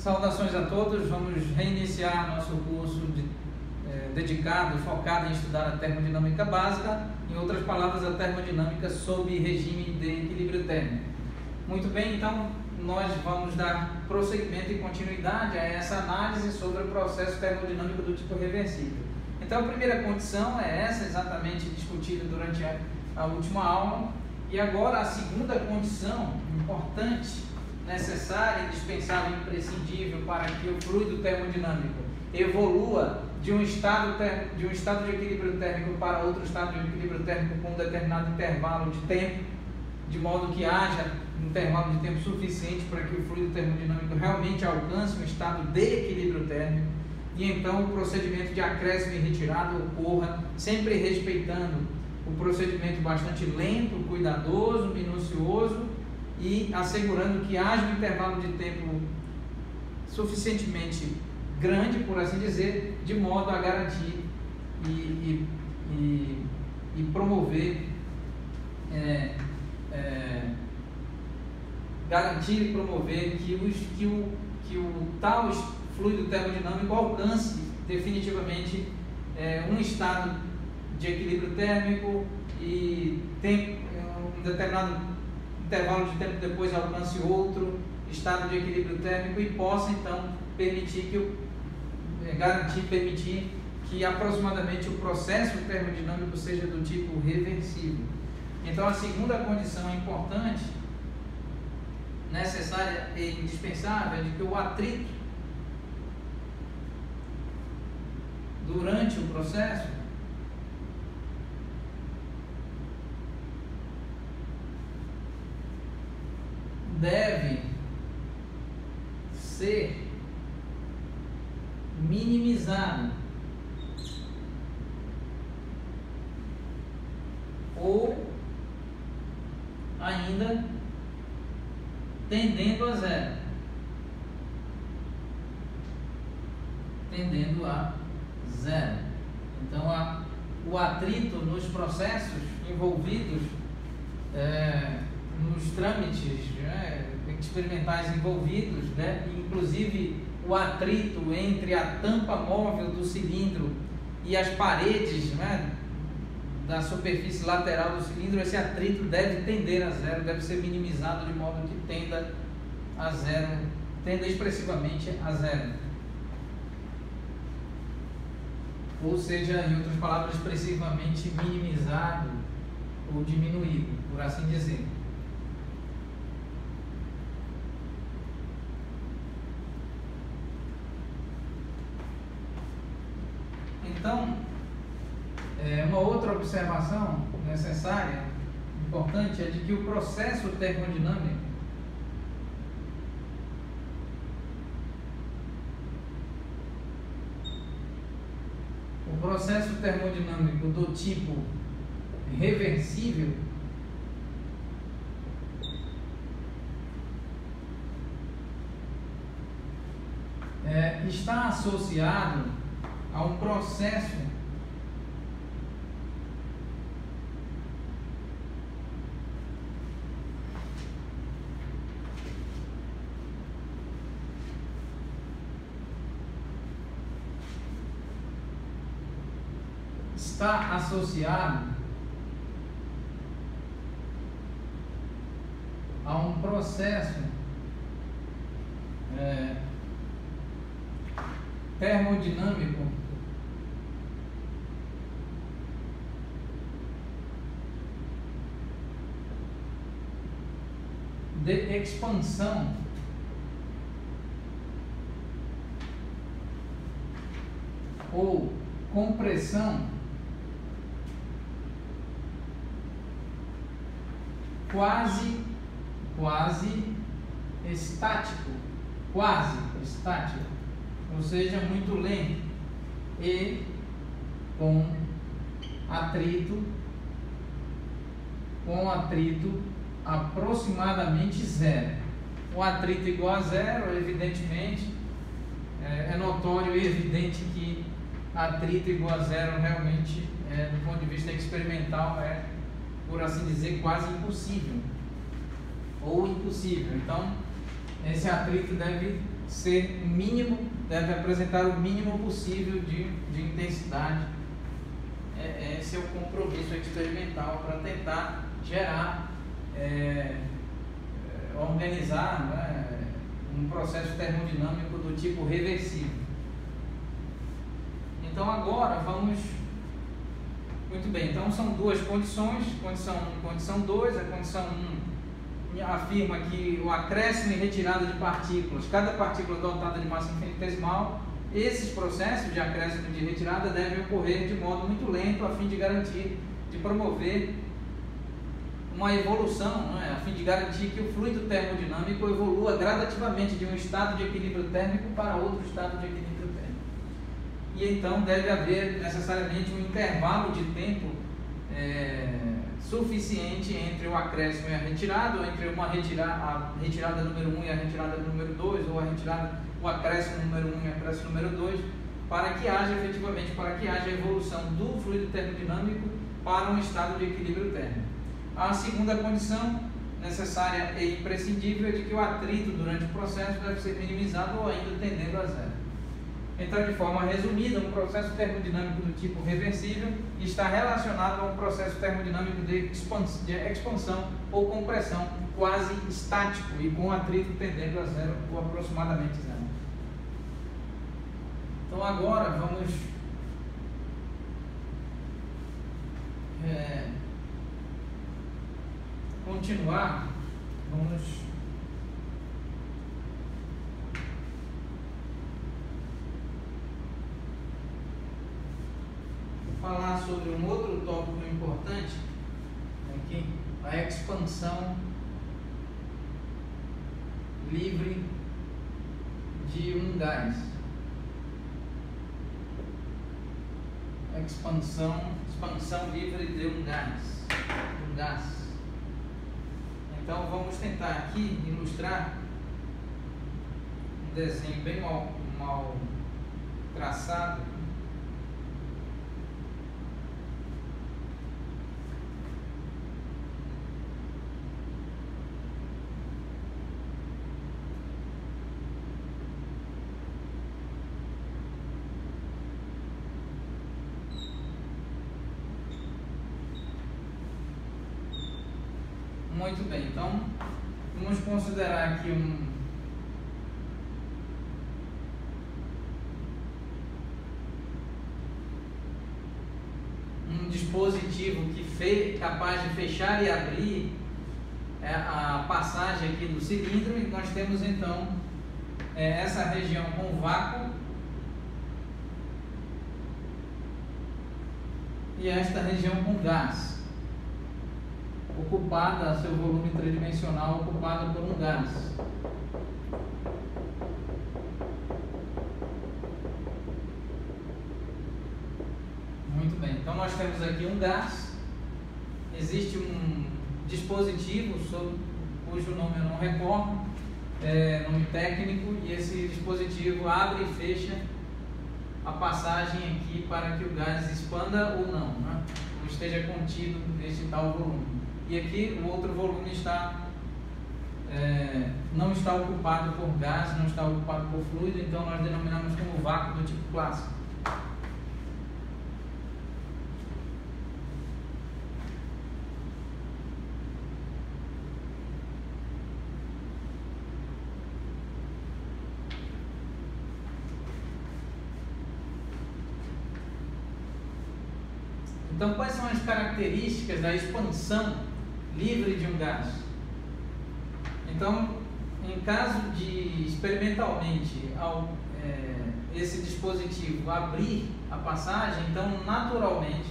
Saudações a todos, vamos reiniciar nosso curso dedicado, focado em estudar a termodinâmica básica, em outras palavras, a termodinâmica sob regime de equilíbrio térmico. Muito bem, então nós vamos dar prosseguimento e continuidade a essa análise sobre o processo termodinâmico do tipo reversível. Então a primeira condição é essa, exatamente discutida durante a última aula, e agora a segunda condição importante, necessária, indispensável e imprescindível para que o fluido termodinâmico evolua de um estado de equilíbrio térmico para outro estado de equilíbrio térmico com um determinado intervalo de tempo, de modo que haja um intervalo de tempo suficiente para que o fluido termodinâmico realmente alcance um estado de equilíbrio térmico, e então o procedimento de acréscimo e retirada ocorra sempre respeitando o procedimento bastante lento, cuidadoso, minucioso, e assegurando que haja um intervalo de tempo suficientemente grande, por assim dizer, de modo a garantir e promover que o tal fluido termodinâmico alcance definitivamente um estado de equilíbrio térmico e um determinado intervalo de tempo depois alcance outro estado de equilíbrio térmico e possa então permitir que aproximadamente o processo termodinâmico seja do tipo reversível. Então a segunda condição importante, necessária e indispensável é de que o atrito durante o processo deve ser minimizado ou ainda tendendo a zero. Então o atrito nos processos envolvidos nos trâmites experimentais envolvidos, inclusive o atrito entre a tampa móvel do cilindro e as paredes da superfície lateral do cilindro, esse atrito deve tender a zero, deve ser minimizado de modo que tenda a zero, tenda expressivamente a zero. Ou seja, em outras palavras, expressivamente minimizado ou diminuído, por assim dizer. Então, uma outra observação necessária, importante, é de que o processo termodinâmico do tipo reversível está associado a um processo termodinâmico de expansão ou compressão quase estático, ou seja, muito lento e com atrito aproximadamente zero. Um atrito igual a zero, evidentemente, é notório e evidente que atrito igual a zero realmente, do ponto de vista experimental, por assim dizer, quase impossível ou impossível. Então, esse atrito deve ser mínimo, deve apresentar o mínimo possível de intensidade. Esse é o compromisso experimental para tentar gerar, organizar, né, um processo termodinâmico do tipo reversível. Então agora vamos... Muito bem, então são duas condições, condição 1 e condição 2. A condição 1 afirma que o acréscimo e retirada de partículas, cada partícula dotada de massa infinitesimal, esses processos de acréscimo e de retirada devem ocorrer de modo muito lento a fim de garantir, de promover uma evolução, né, a fim de garantir que o fluido termodinâmico evolua gradativamente de um estado de equilíbrio térmico para outro estado de equilíbrio térmico. E então deve haver necessariamente um intervalo de tempo suficiente entre o acréscimo e a retirada, ou entre a retirada número 1 e a retirada número 2, ou o acréscimo número 1 e o acréscimo número 2, para que haja efetivamente, a evolução do fluido termodinâmico para um estado de equilíbrio térmico. A segunda condição necessária e imprescindível é de que o atrito durante o processo deve ser minimizado ou ainda tendendo a zero. Então, de forma resumida, um processo termodinâmico do tipo reversível está relacionado a um processo termodinâmico de expansão ou compressão quase estático e com atrito tendendo a zero ou aproximadamente zero. Então, agora vamos continuar. Vamos falar sobre um outro tópico importante aqui, a expansão livre de um gás. Expansão livre de um gás. Então vamos tentar aqui ilustrar um desenho bem mal traçado. Muito bem, então vamos considerar aqui um dispositivo capaz de fechar e abrir a passagem aqui do cilindro, e nós temos então essa região com vácuo e esta região com gás, ocupada, seu volume tridimensional ocupado por um gás. Muito bem, então nós temos aqui um gás, existe um dispositivo cujo nome eu não recordo, nome técnico, e esse dispositivo abre e fecha a passagem aqui para que o gás expanda ou não, né? Ou esteja contido neste tal volume. E aqui o outro volume não está ocupado por gás, não está ocupado por fluido, então nós denominamos como vácuo do tipo clássico. Então, quais são as características da expansão livre de um gás? Então, em caso de experimentalmente esse dispositivo abrir a passagem, então naturalmente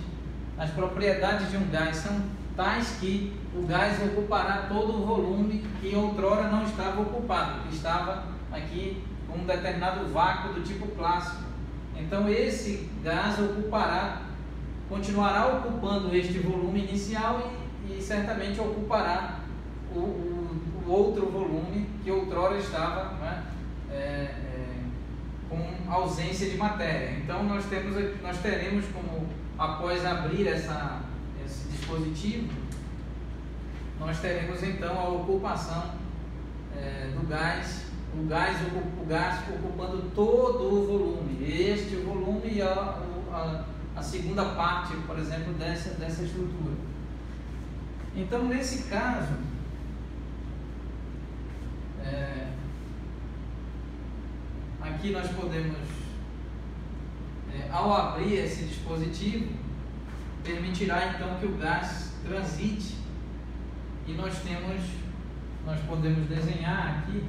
as propriedades de um gás são tais que o gás ocupará todo o volume que outrora não estava ocupado, que estava aqui com um determinado vácuo do tipo clássico. Então esse gás continuará ocupando este volume inicial e certamente ocupará o outro volume que outrora estava, né, com ausência de matéria. Então nós teremos como, após abrir esse dispositivo, nós teremos então a ocupação do gás o gás ocupando todo o volume, este volume e a segunda parte, por exemplo, dessa estrutura. Então, nesse caso, aqui nós podemos, ao abrir esse dispositivo, permitirá então que o gás transite, e nós podemos desenhar aqui,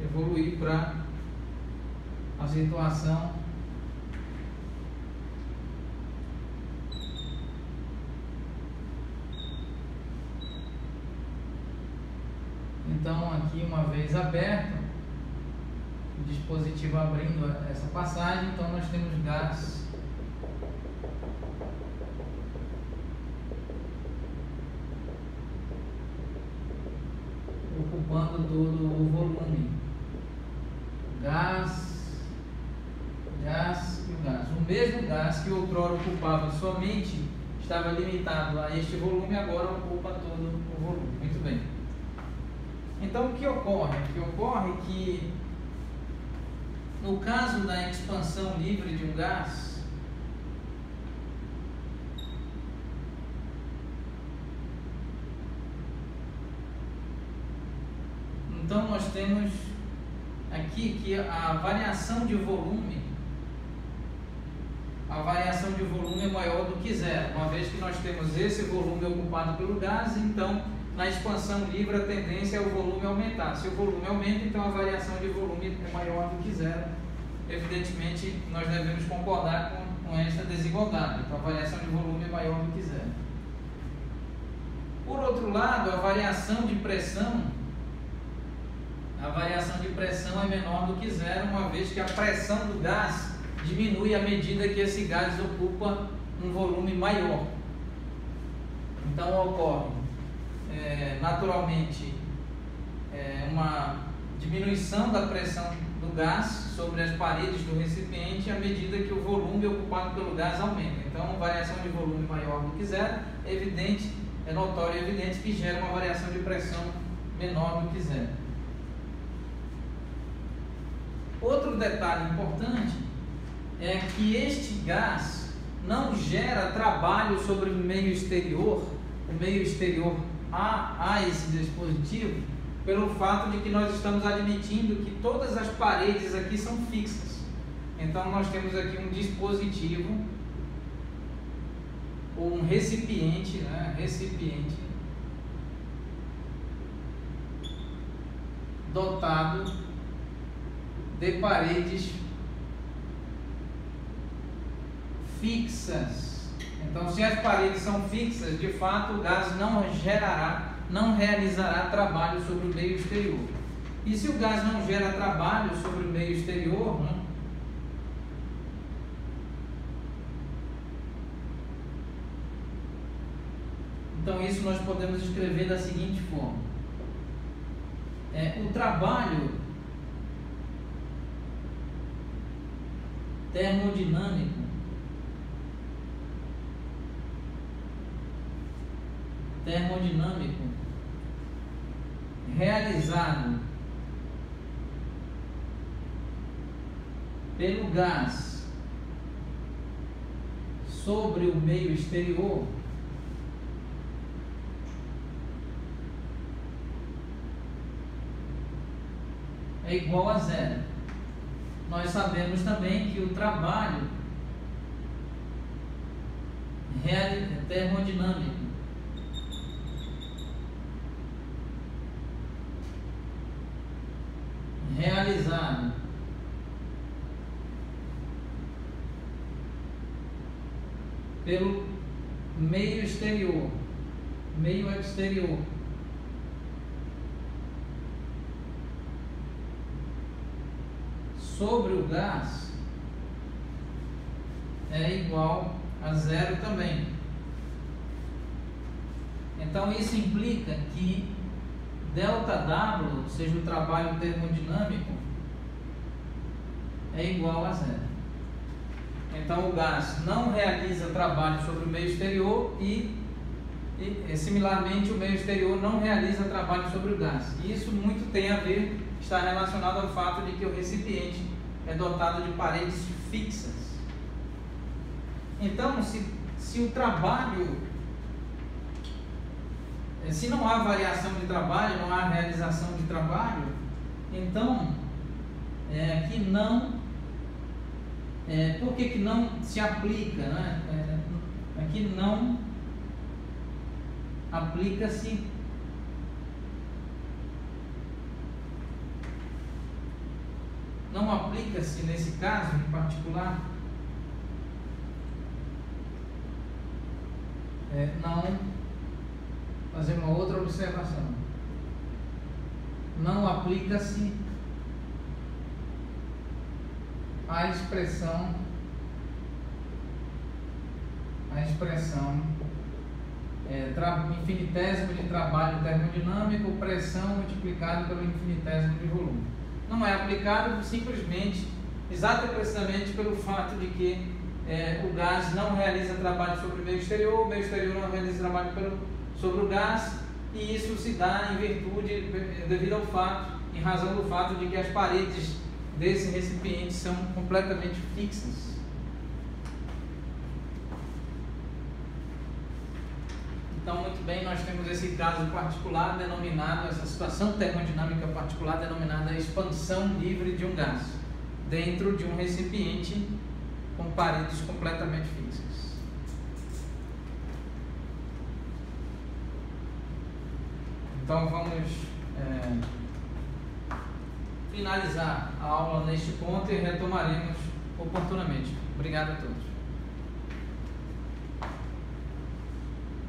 evoluir para a situação então aqui, uma vez aberto o dispositivo abrindo essa passagem, então nós temos gás ocupando todo o volume, gás e o gás. O mesmo gás que outrora ocupava somente, estava limitado a este volume, agora ocupa todo o volume. Muito bem. Então, o que ocorre? O que ocorre é que, no caso da expansão livre de um gás, então nós temos aqui que a variação de volume é maior do que zero, uma vez que nós temos esse volume ocupado pelo gás. Então, na expansão livre, a tendência é o volume aumentar. Se o volume aumenta, então a variação de volume é maior do que zero. Evidentemente, nós devemos concordar com esta desigualdade. Então, a variação de volume é maior do que zero. Por outro lado, a variação de pressão é menor do que zero, uma vez que a pressão do gás diminui à medida que esse gás ocupa um volume maior. Então, ocorre naturalmente uma diminuição da pressão do gás sobre as paredes do recipiente à medida que o volume ocupado pelo gás aumenta. Então, variação de volume maior do que zero é notório e evidente que gera uma variação de pressão menor do que zero. Outro detalhe importante é que este gás não gera trabalho sobre o meio exterior a esse dispositivo, pelo fato de que nós estamos admitindo que todas as paredes aqui são fixas. Então, nós temos aqui um dispositivo, ou um recipiente, dotado de paredes fixas. Então, se as paredes são fixas, de fato o gás não realizará trabalho sobre o meio exterior. E se o gás não gera trabalho sobre o meio exterior, então isso nós podemos escrever da seguinte forma: o trabalho termodinâmico realizado pelo gás sobre o meio exterior é igual a zero. Nós sabemos também que o trabalho termodinâmico realizado pelo meio exterior sobre o gás é igual a zero também. Então, isso implica que ΔW, ou seja, o trabalho termodinâmico, é igual a zero. Então, o gás não realiza trabalho sobre o meio exterior e E, similarmente, o meio exterior não realiza trabalho sobre o gás. E isso muito tem a ver, está relacionado ao fato de que o recipiente é dotado de paredes fixas. Então, se o trabalho, se não há variação de trabalho, não há realização de trabalho, então, que não, por que não se aplica, né? Aqui não aplica-se nesse caso em particular, não fazer uma outra observação. Não aplica-se a expressão infinitésimo de trabalho termodinâmico, pressão multiplicado pelo infinitésimo de volume. Não é aplicado simplesmente, exato e precisamente pelo fato de que o gás não realiza trabalho sobre o meio exterior não realiza trabalho sobre o gás, e isso se dá em virtude, devido ao fato, em razão do fato de que as paredes desse recipiente são completamente fixas. Então, muito bem, nós temos esse caso particular denominado, essa situação termodinâmica particular denominada expansão livre de um gás, dentro de um recipiente com paredes completamente fixas. Então, vamos finalizar a aula neste ponto e retomaremos oportunamente. Obrigado a todos.